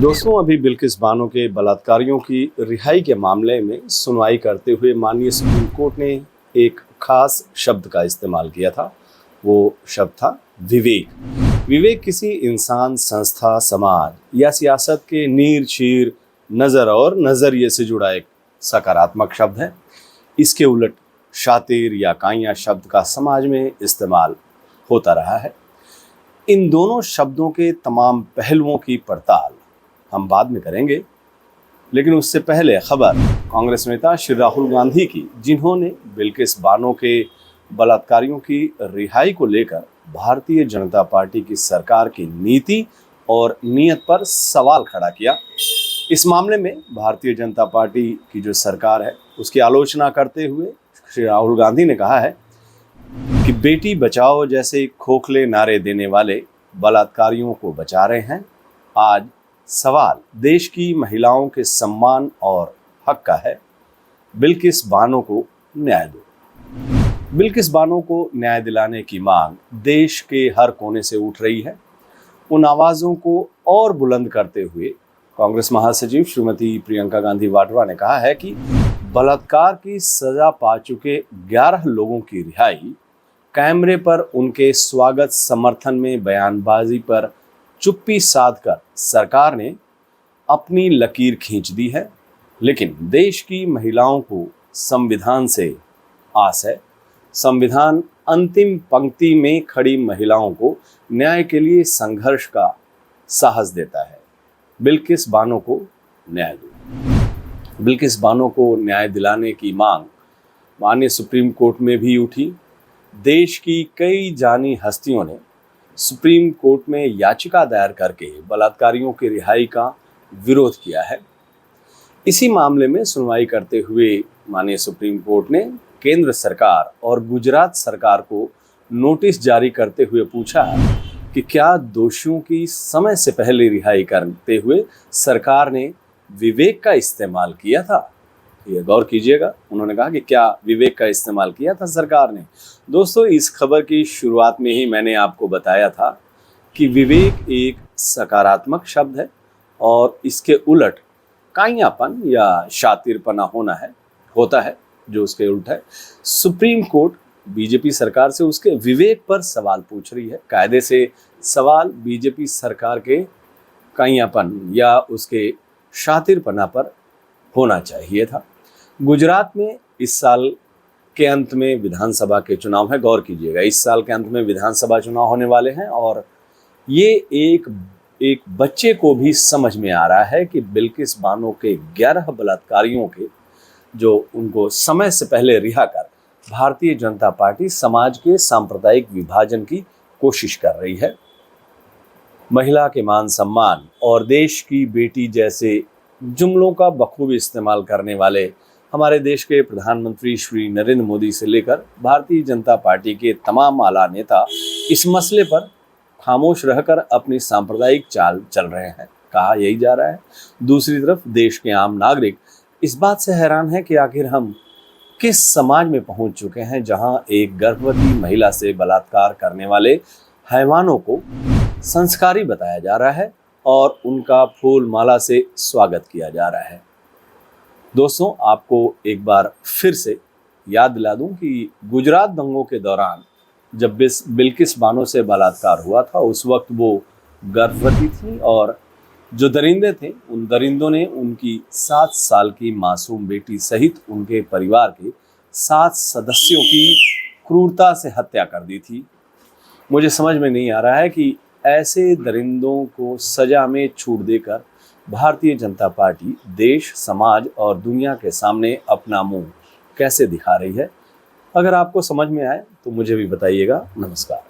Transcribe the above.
दोस्तों, अभी बिल्किस बानो के बलात्कारियों की रिहाई के मामले में सुनवाई करते हुए माननीय सुप्रीम कोर्ट ने एक खास शब्द का इस्तेमाल किया था। वो शब्द था विवेक। विवेक किसी इंसान, संस्था, समाज या सियासत के नीर, चीर, नज़र और नज़रिए से जुड़ा एक सकारात्मक शब्द है। इसके उलट शातिर या काइया शब्द का समाज में इस्तेमाल होता रहा है। इन दोनों शब्दों के तमाम पहलुओं की पड़ताल हम बाद में करेंगे, लेकिन उससे पहले खबर कांग्रेस नेता श्री राहुल गांधी की, जिन्होंने बिल्किस बानो के बलात्कारियों की रिहाई को लेकर भारतीय जनता पार्टी की सरकार की नीति और नीयत पर सवाल खड़ा किया। इस मामले में भारतीय जनता पार्टी की जो सरकार है उसकी आलोचना करते हुए श्री राहुल गांधी ने कहा है कि बेटी बचाओ जैसे खोखले नारे देने वाले बलात्कारियों को बचा रहे हैं। आज सवाल देश की महिलाओं के सम्मान और हक का है। बिल्किस बानो को न्याय दो। बिल्किस बानो को न्याय दिलाने की मांग देश के हर कोने से उठ रही है। उन आवाज़ों को और बुलंद करते हुए कांग्रेस महासचिव श्रीमती प्रियंका गांधी वाड्रा ने कहा है कि बलात्कार की सजा पा चुके 11 लोगों की रिहाई, कैमरे पर उनके स्वागत समर्थन में बयानबाजी पर चुप्पी साधकर सरकार ने अपनी लकीर खींच दी है। लेकिन देश की महिलाओं को संविधान से आस है। संविधान अंतिम पंक्ति में खड़ी महिलाओं को न्याय के लिए संघर्ष का साहस देता है। बिल्किस बानो को न्याय दो। बिल्किस बानो को न्याय दिलाने की मांग माननीय सुप्रीम कोर्ट में भी उठी। देश की कई जानी हस्तियों ने सुप्रीम कोर्ट में याचिका दायर करके बलात्कारियों की रिहाई का विरोध किया है। इसी मामले में सुनवाई करते हुए माननीय सुप्रीम कोर्ट ने केंद्र सरकार और गुजरात सरकार को नोटिस जारी करते हुए पूछा कि क्या दोषियों की समय से पहले रिहाई करते हुए सरकार ने विवेक का इस्तेमाल किया था। ये गौर कीजिएगा, उन्होंने कहा कि क्या विवेक का इस्तेमाल किया था सरकार ने। दोस्तों, इस खबर की शुरुआत में ही मैंने आपको बताया था कि विवेक एक सकारात्मक शब्द है और इसके उलट काइयापन या शातिरपना होता है, जो उसके उल्ट है। सुप्रीम कोर्ट बीजेपी सरकार से उसके विवेक पर सवाल पूछ रही है। कायदे से सवाल बीजेपी सरकार के काइयापन या उसके शातिरपना पर होना चाहिए था। गुजरात में इस साल के अंत में विधानसभा के चुनाव है। गौर कीजिएगा, इस साल के अंत में विधानसभा चुनाव होने वाले हैं और ये एक बच्चे को भी समझ में आ रहा है कि बिल्किस बानो के 11 बलात्कारियों के जो उनको समय से पहले रिहा कर भारतीय जनता पार्टी समाज के सांप्रदायिक विभाजन की कोशिश कर रही है। महिला के मान सम्मान और देश की बेटी जैसे जुमलों का बखूबी इस्तेमाल करने वाले हमारे देश के प्रधानमंत्री श्री नरेंद्र मोदी से लेकर भारतीय जनता पार्टी के तमाम आला नेता इस मसले पर खामोश रहकर अपनी सांप्रदायिक चाल चल रहे हैं। कहा यही जा रहा है। दूसरी तरफ देश के आम नागरिक इस बात से हैरान है कि आखिर हम किस समाज में पहुंच चुके हैं जहां एक गर्भवती महिला से बलात्कार करने वाले हैवानों को संस्कारी बताया जा रहा है और उनका फूल माला से स्वागत किया जा रहा है। दोस्तों, आपको एक बार फिर से याद दिला दूं कि गुजरात दंगों के दौरान जब बिल्किस बानो से बलात्कार हुआ था, उस वक्त वो गर्भवती थी और जो दरिंदे थे, उन दरिंदों ने उनकी 7 साल की मासूम बेटी सहित उनके परिवार के 7 सदस्यों की क्रूरता से हत्या कर दी थी। मुझे समझ में नहीं आ रहा है कि ऐसे दरिंदों को सजा में छूट देकर भारतीय जनता पार्टी देश, समाज और दुनिया के सामने अपना मुंह कैसे दिखा रही है। अगर आपको समझ में आए तो मुझे भी बताइएगा। नमस्कार।